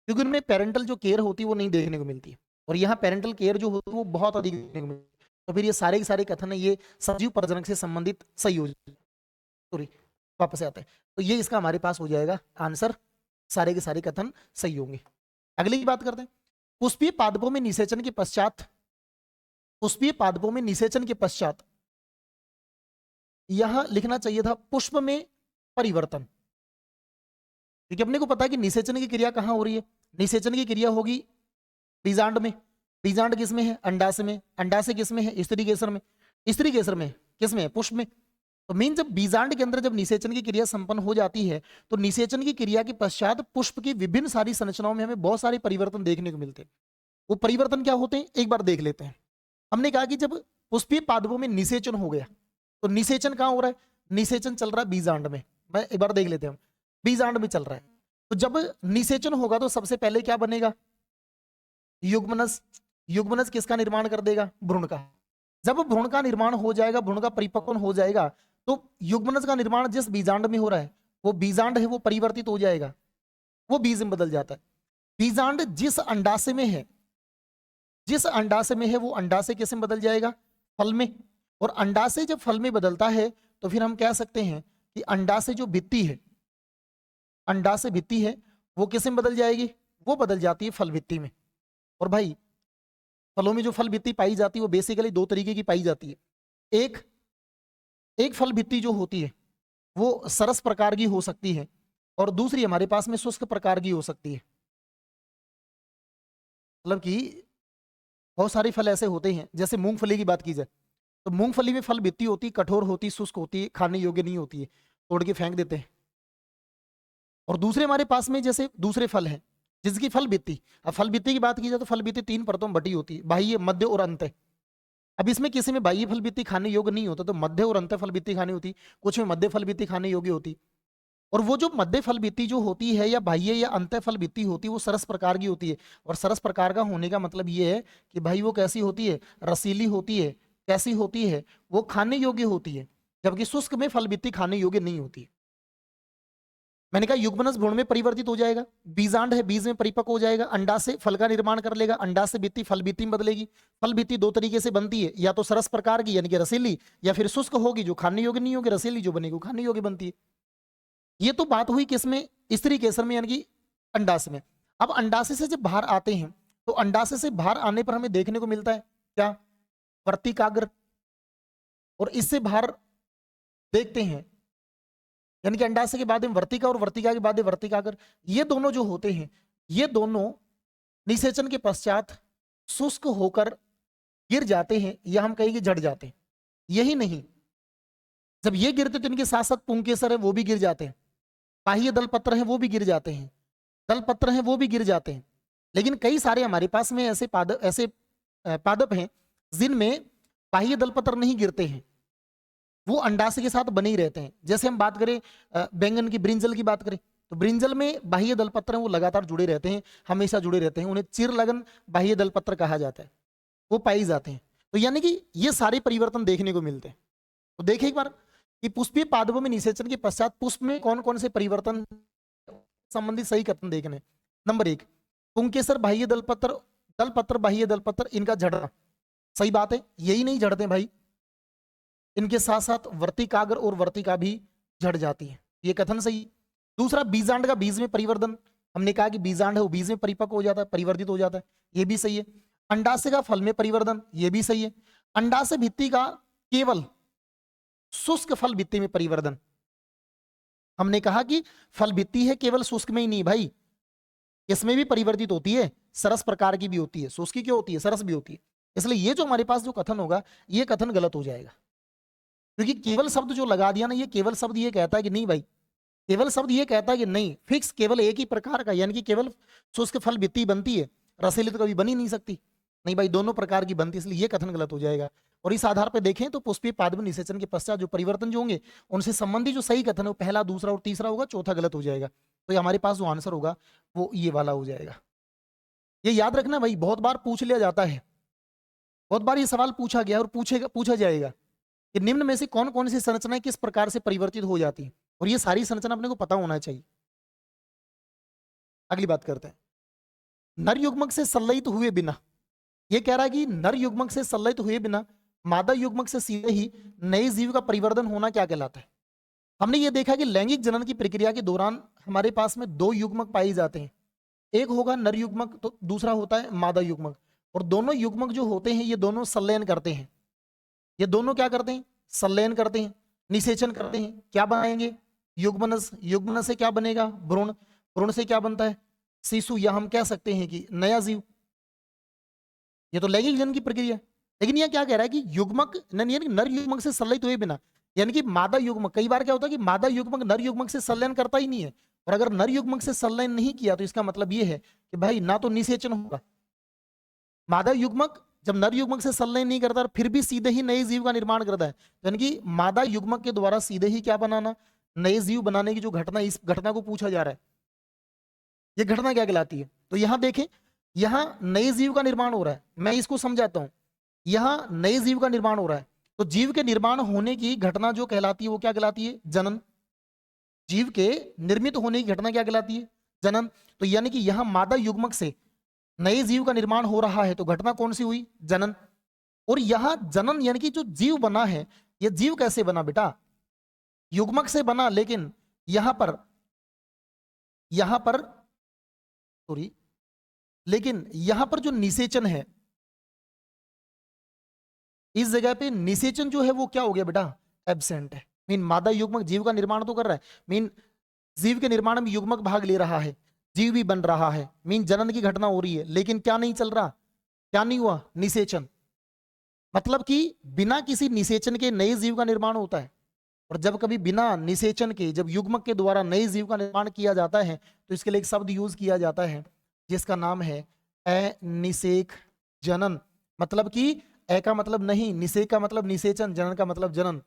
क्योंकि उनमें पेरेंटल जो केयर होती है वो नहीं देखने को मिलती है, और यहाँ पेरेंटल केयर जो होती है वो बहुत अधिक देखने को मिलती है। तो फिर ये सारे के सारे कथन है ये सजीव प्रजनक से संबंधित संयोजन, सॉरी वापस आते हैं, तो ये इसका हमारे पास हो जाएगा आंसर, सारे के सारे कथन सही होंगे। अगली की बात करते हैं, पुष्पीय पादपों में निषेचन के पश्चात, पुष्पीय पादपों में निषेचन के पश्चात यहां लिखना चाहिए था पुष्प में परिवर्तन, क्योंकि अपने को पता है कि निषेचन की क्रिया कहां हो रही है, निषेचन की क्रिया होगी बीजांड में। बीजांड किस में है, अंडाशय में। अंडाशय किस में है, स्त्री केसर में। स्त्री केसर में किस में है, पुष्प में। तो मीन जब बीजांड के अंदर जब निषेचन की क्रिया संपन्न हो जाती है तो निषेचन की क्रिया के पश्चात पुष्प की विभिन्न सारी संरचनाओं में हमें बहुत सारे परिवर्तन देखने को मिलते हैं। वो परिवर्तन क्या होते हैं एक बार देख लेते हैं। हमने कहा कि जब पुष्पीय पादपों में निषेचन हो गया तो निषेचन कहां हो रहा है, निषेचन चल रहा है बीजांड में। मैं एक बार देख लेते हैं, बीजांड में चल रहा है। तो जब निषेचन होगा तो सबसे पहले क्या बनेगा, युग्मनज। युग्मनज किसका निर्माण कर देगा, भ्रूण का। जब भ्रूण का निर्माण हो जाएगा, भ्रूण का परिपक्वन हो जाएगा, तो युग्मनज का निर्माण जिस बीजांड में हो रहा है वो बीजांड है वो परिवर्तित हो जाएगा, वो बीज में बदल जाता है। बीजांड जिस अंडाशय में है, जिस अंडाशय में है वो अंडाशय किस में बदल जाएगा, फल में। और अंडाशय जब फल में बदलता है तो फिर हम कह सकते हैं कि अंडाशय जो भित्ति है, अंडाशय भित्ति है वो किस में बदल जाएगी, वो बदल जाती है फल भित्ति में। और भाई फलों में जो फल भित्ति पाई जाती है वो बेसिकली दो तरीके की पाई जाती है। एक फल भित्ति जो होती है वो सरस प्रकार की हो सकती है, और दूसरी हमारे पास में शुष्क प्रकार की हो सकती है। मतलब कि बहुत सारे फल ऐसे होते हैं, जैसे मूंगफली की बात की जाए तो मूंगफली में फल भित्ति होती, कठोर होती, शुष्क होती, खाने योग्य नहीं होती है, तोड़ के फेंक देते हैं। और दूसरे हमारे पास में जैसे दूसरे फल हैं जिसकी फल भित्ति, अब फल भित्ति की बात की जाए तो फल भित्ति 3 परतों में बटी होती है, बाह्य, मध्य और अंत। अब इसमें किसी में बाह्य फल भित्ति खाने योग्य नहीं होता तो मध्य और अंत फल भित्ति खानी होती, कुछ में मध्य फल भित्ति खाने योग्य होती। और वो जो मध्य फल भित्ति जो होती है या बाह्य या अंत फल भित्ति होती है वो सरस प्रकार की होती है। और सरस प्रकार का होने का मतलब ये है कि भाई वो कैसी होती है, रसीली होती है। कैसी होती है, वो खाने योग्य होती है, जबकि शुष्क में फल भित्ति खाने योग्य नहीं होती। मैंने कहा युग्मनस भ्रूण में परिवर्तित हो जाएगा, बीजांड है बीज में परिपक्व हो जाएगा, अंडा से फल का निर्माण कर लेगा, अंडा से भित्ति फल भित्ति में बदलेगी। फल भित्ति दो तरीके से बनती है, या तो सरस प्रकार की यानी कि रसीली, या फिर शुष्क होगी जो खाने योग्य नहीं होगी, रसीली जो बनेगी वो खाने योग्य बनती है। ये तो बात हुई किसमें, स्त्री केसर में यानी कि अंडाशय में। अब अंडाशय से जब बाहर आते हैं तो अंडाशय से बाहर आने पर हमें देखने को मिलता है क्या, वर्तिकाग्र। और इससे बाहर देखते हैं यानी कि अंडाशय के बाद में वर्तिका और वर्तिका के बाद में वर्तिकाग्र, ये दोनों जो होते हैं ये दोनों निषेचन के पश्चात शुष्क होकर गिर जाते हैं, या हम कहेंगे झड़ जाते हैं। यही नहीं, जब ये गिरते तो इनके साथ साथ पुंकेसर है वो भी गिर जाते हैं, बाह्य दलपत्र है वो भी गिर जाते हैं, दलपत्र है वो भी गिर जाते हैं। लेकिन कई सारे हमारे पास में ऐसे पादप हैं जिनमें बाह्य दलपत्र नहीं गिरते हैं, वो अंडाशय के साथ बने ही रहते हैं। जैसे हम बात करें बैंगन की, ब्रिंजल की बात करें तो ब्रिंजल में बाह्य दलपत्र हैं वो लगातार जुड़े रहते हैं, हमेशा जुड़े रहते हैं, उन्हें चिरलगन बाह्य दलपत्र कहा जाता है, वो पाए जाते हैं। तो यानी कि ये सारे परिवर्तन देखने को मिलते हैं। तो देखिए एक बार कि पुष्पीय पादपों में निषेचन के पश्चात पुष्प में कौन कौन से परिवर्तन संबंधित सही कथन देखने। नंबर 1, पुंकेसर बाह्य दलपत्र, दलपत्र बाह्य दलपत्र इनका झड़ना सही बात है, यही नहीं झड़ते भाई, इनके साथ साथ वर्तिकाग्र और वर्तिका भी झड़ जाती है, ये कथन सही। दूसरा, बीजांड का बीज में परिवर्तन, हमने कहा कि बीजांड है वो बीज में परिपक्व हो जाता है, परिवर्तित हो जाता है, ये भी सही है। अंडाशय का फल में परिवर्तन, ये भी सही है। अंडाशय भित्ति का केवल शुष्क फल भित्ति में परिवर्तन, हमने कहा कि फल भित्ति है केवल शुष्क में ही नहीं भाई, इसमें भी परिवर्तित होती है, सरस प्रकार की भी होती है, शुष्क की क्यों होती है, सरस भी होती है। इसलिए ये जो हमारे पास जो कथन होगा ये कथन गलत हो जाएगा, क्योंकि केवल शब्द जो लगा दिया ना, ये केवल शब्द ये कहता है कि नहीं भाई, केवल शब्द ये कहता है कि नहीं फिक्स केवल एक ही प्रकार का, यानी कि केवल शुष्क फल भित्ति बनती है, रसीली तो कभी बन ही नहीं सकती, नहीं भाई दोनों प्रकार की बनती है, इसलिए ये कथन गलत हो जाएगा। और इस आधार पर देखें तो पुष्पीय पादप निषेचन के पश्चात जो परिवर्तन जो होंगे उनसे संबंधित जो सही कथन है वो पहला, दूसरा और तीसरा होगा, चौथा गलत हो जाएगा। तो ये हमारे पास जो आंसर होगा वो ये वाला हो जाएगा। ये याद रखना भाई, बहुत बार पूछ लिया जाता है, बहुत बार ये सवाल पूछा गया और पूछा जाएगा कि निम्न में से कौन कौन सी संरचनाएं किस प्रकार से परिवर्तित हो जाती हैं, और ये सारी संरचना अपने को पता होना चाहिए। अगली बात करते हैं, नर युग्मक से संलयित हुए बिना, ये कह रहा है कि नर युग्मक से संलयित हुए बिना मादा युग्मक से सीधे ही नए जीव का परिवर्तन होना क्या कहलाता है। हमने ये देखा कि लैंगिक जनन की प्रक्रिया के दौरान हमारे पास में दो युग्मक पाए जाते हैं, एक होगा नर युग्मक तो दूसरा होता है मादा युग्मक, और दोनों युग्मक जो होते हैं ये दोनों संलयन करते हैं, ये दोनों क्या करते हैं, संलयन करते हैं, निषेचन करते हैं, क्या बनाएंगे, युग्मनस, युग्मनस से क्या बनेगा, भ्रूण, भ्रूण से क्या बनता है, शिशु, या हम कह सकते हैं कि नया जीव। ये तो लैंगिक जनन की प्रक्रिया, लेकिन यह क्या कह रहा है कि युग्मक यानी नर युग्मक से संलयित हुए बिना, यानी कि मादा युग्मक, कई बार क्या होता है कि मादा युग्मक नर युग्मक से संलयन करता ही नहीं है, और अगर नर युग्मक से संलयन नहीं किया तो इसका मतलब यह है कि भाई ना तो निषेचन होगा, मादा युग्मक जब नर युग्मक से संलयन नहीं करता फिर भी सीधे ही नए जीव का निर्माण करता है, यानी कि मादा युग्मक के द्वारा सीधे ही क्या बनाना, नए जीव बनाने की जो घटना, इस घटना को पूछा जा रहा है, ये घटना क्या कहलाती है। तो यहां देखें, यहां नए जीव का निर्माण हो रहा है, मैं इसको समझाता हूं, यहां नए जीव का निर्माण हो रहा है, तो जीव के निर्माण होने की घटना जो कहलाती है वो क्या कहलाती है, जनन। जीव के निर्मित होने की घटना क्या कहलाती है, जनन। तो यानी कि यहां मादा युग्मक से नए जीव का निर्माण हो रहा है, तो घटना कौन सी हुई, जनन। और यहां जनन यानी कि जो जीव बना है, यह जीव कैसे बना बेटा, युग्मक से बना, लेकिन यहां पर सॉरी, लेकिन यहां पर जो निषेचन है, इस जगह पे निषेचन जो है वो क्या हो गया बेटा, एब्सेंट है। मीन मादा युग्मक जीव का निर्माण तो कर रहा है, मीन जीव के निर्माण में युग्मक भाग ले रहा है, जीव भी बन रहा है, मीन जनन की घटना हो रही है, लेकिन क्या नहीं चल रहा, क्या नहीं हुआ, निषेचन। मतलब कि बिना किसी निषेचन के नए जीव का निर्माण होता है, और जब कभी बिना निषेचन के, जब युग्मक के द्वारा नए जीव का निर्माण किया जाता है तो इसके लिए एक शब्द यूज किया जाता है जिसका नाम है अनिषेक जनन। मतलब कि ए का मतलब नहीं, निषेक का मतलब निषेचन, जनन का मतलब जनन,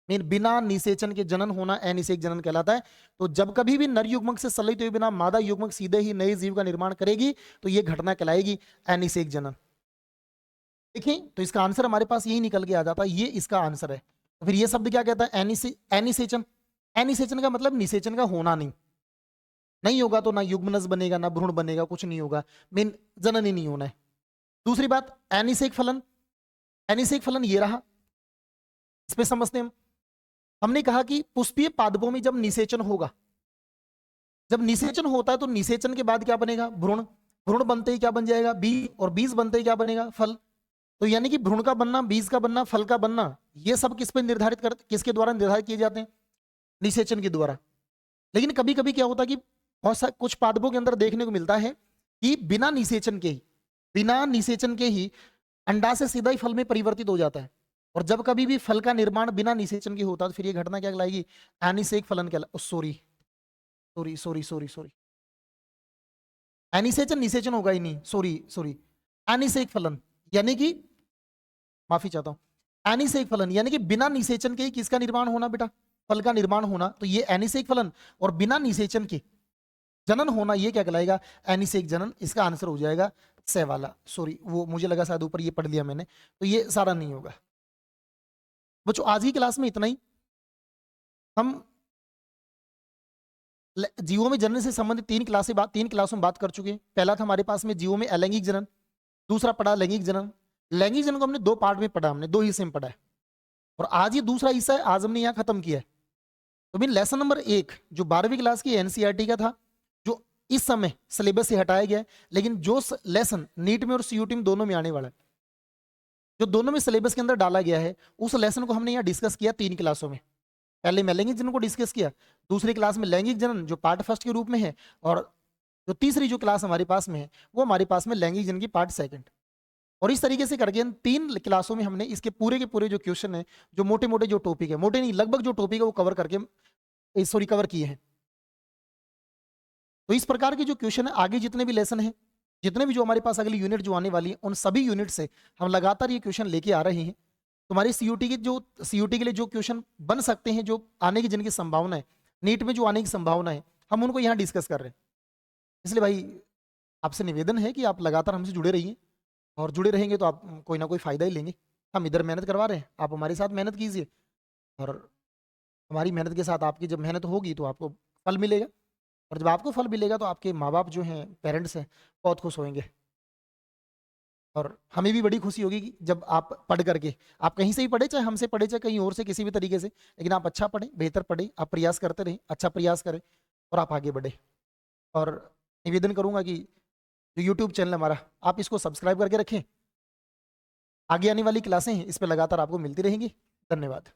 मीन बिना निषेचन के जनन होना अनिषेक जनन कहलाता है। तो जब कभी भी नर युग्मक से संलयित हुए बिना मादा युग्मक सीधे ही नए जीव का निर्माण करेगी तो यह घटना कहलाएगी अनिषेक जनन। देखिए तो इसका आंसर हमारे पास यही निकल के आ जाता है, ये इसका आंसर है। तो फिर ये शब्द क्या कहता है, एनिसेचन। एनिसेचन का मतलब निषेचन का होना नहीं, नहीं होगा तो ना युग्मनज बनेगा, ना भ्रूण बनेगा, कुछ नहीं होगा, मेन जननी नहीं होना है। दूसरी बात, अनिषेक फलन। अनिषेक फलन ये रहा, इसमें समझते हैं हम। हमने कहा कि पुष्पीय पादपों में जब निषेचन होगा, जब निषेचन होता है तो निषेचन के बाद क्या बनेगा? भ्रूण। भ्रूण बनते ही क्या बन जाएगा? बीज। और बीज बनते ही क्या बनेगा? फल। तो यानी कि भ्रूण का बनना, बीज का बनना, फल का बनना, ये सब किस पे निर्धारित कर, किसके द्वारा निर्धारित किए जाते हैं? निषेचन के द्वारा। लेकिन कभी कभी क्या होता है कि बहुत सा कुछ पादपों के अंदर देखने को मिलता है कि बिना निषेचन के ही, बिना निषेचन के ही अंडा से सीधा ही फल में परिवर्तित हो जाता है। और जब कभी भी फल का निर्माण बिना निषेचन के होता है तो फिर ये घटना क्या कहलाएगी? अनिषेक फलन कहला, sorry sorry sorry sorry sorry, अनिषेचन निषेचन होगा ही नहीं, सॉरी सॉरी, अनिषेक फलन, यानी कि माफी चाहता हूं, अनिषेक फलन यानी कि बिना निषेचन के ही किसका निर्माण होना बेटा? फल का निर्माण होना। तो ये अनिषेक फलन और बिना निषेचन के जनन होना, ये क्या कहलाएगा? अनिषेक जनन। इसका आंसर हो जाएगा से वाला, सॉरी वो मुझे लगा शायद ऊपर ये पढ़ लिया मैंने, तो ये सारा नहीं होगा। बच्चों आज की क्लास में इतना ही। हम जीवों में जनन से संबंधित तीन क्लासों में बात कर चुके हैं। पहला था हमारे पास में जीवों में अलैंगिक जनन, दूसरा पढ़ा लैंगिक जनन। लैंगिक जनन को हमने दो पार्ट में पढ़ा, हमने दो हिस्से में पढ़ा है, और आज ये दूसरा हिस्सा है, आज हमने यहाँ खत्म किया है। तो बिन लेसन नंबर 1 जो 12वीं क्लास की एनसीईआरटी का था, जो इस समय सिलेबस से हटाया गया है, लेकिन जो लेसन नीट में और सीयूटी में दोनों में आने वाला है, जो दोनों में सिलेबस के अंदर डाला गया है, उस लेसन को हमने यहाँ डिस्कस किया 3 क्लासों में। पहले में लैंगिक जनन को डिस्कस किया, दूसरी क्लास में लैंगिक जनन जो पार्ट फर्स्ट के रूप में है, और जो तीसरी जो क्लास हमारे पास में है वो हमारे पास में लैंगिक जनन की पार्ट सेकंड। और इस तरीके से करके इन 3 क्लासों में हमने इसके पूरे के पूरे जो क्वेश्चन है, जो मोटे मोटे जो टॉपिक है, मोटे नहीं लगभग जो टॉपिक है वो कवर करके सॉरी कवर किए हैं। तो इस प्रकार के जो क्वेश्चन है, आगे जितने भी लेसन है, जितने भी जो हमारे पास अगली यूनिट जो आने वाली है, उन सभी यूनिट से हम लगातार ये क्वेश्चन लेके आ रहे हैं। तुम्हारी सीयूटी के लिए जो क्वेश्चन बन सकते हैं, जो आने की जिनकी संभावना है, नीट में जो आने की संभावना है, हम उनको यहाँ डिस्कस कर रहे हैं। इसलिए भाई आपसे निवेदन है कि आप लगातार हमसे जुड़े रहिए, और जुड़े रहेंगे तो आप कोई ना कोई फायदा ही लेंगे। हम इधर मेहनत करवा रहे हैं, आप हमारे साथ मेहनत कीजिए, और हमारी मेहनत के साथ आपकी जब मेहनत होगी तो आपको फल मिलेगा, और जब आपको फल मिलेगा तो आपके माँ बाप जो हैं, पेरेंट्स हैं, बहुत खुश होंगे। और हमें भी बड़ी खुशी होगी कि जब आप पढ़ करके, आप कहीं से ही पढ़े, चाहे हमसे पढ़े, चाहे कहीं और से, किसी भी तरीके से, लेकिन आप अच्छा पढ़ें, बेहतर पढ़ें, आप प्रयास करते रहें, अच्छा प्रयास करें, और आप आगे बढ़े। और निवेदन करूंगा कि जो यूट्यूब चैनल हमारा, आप इसको सब्सक्राइब करके रखें। आगे आने वाली क्लासें हैं, इस पर लगातार आपको मिलती रहेंगी। धन्यवाद।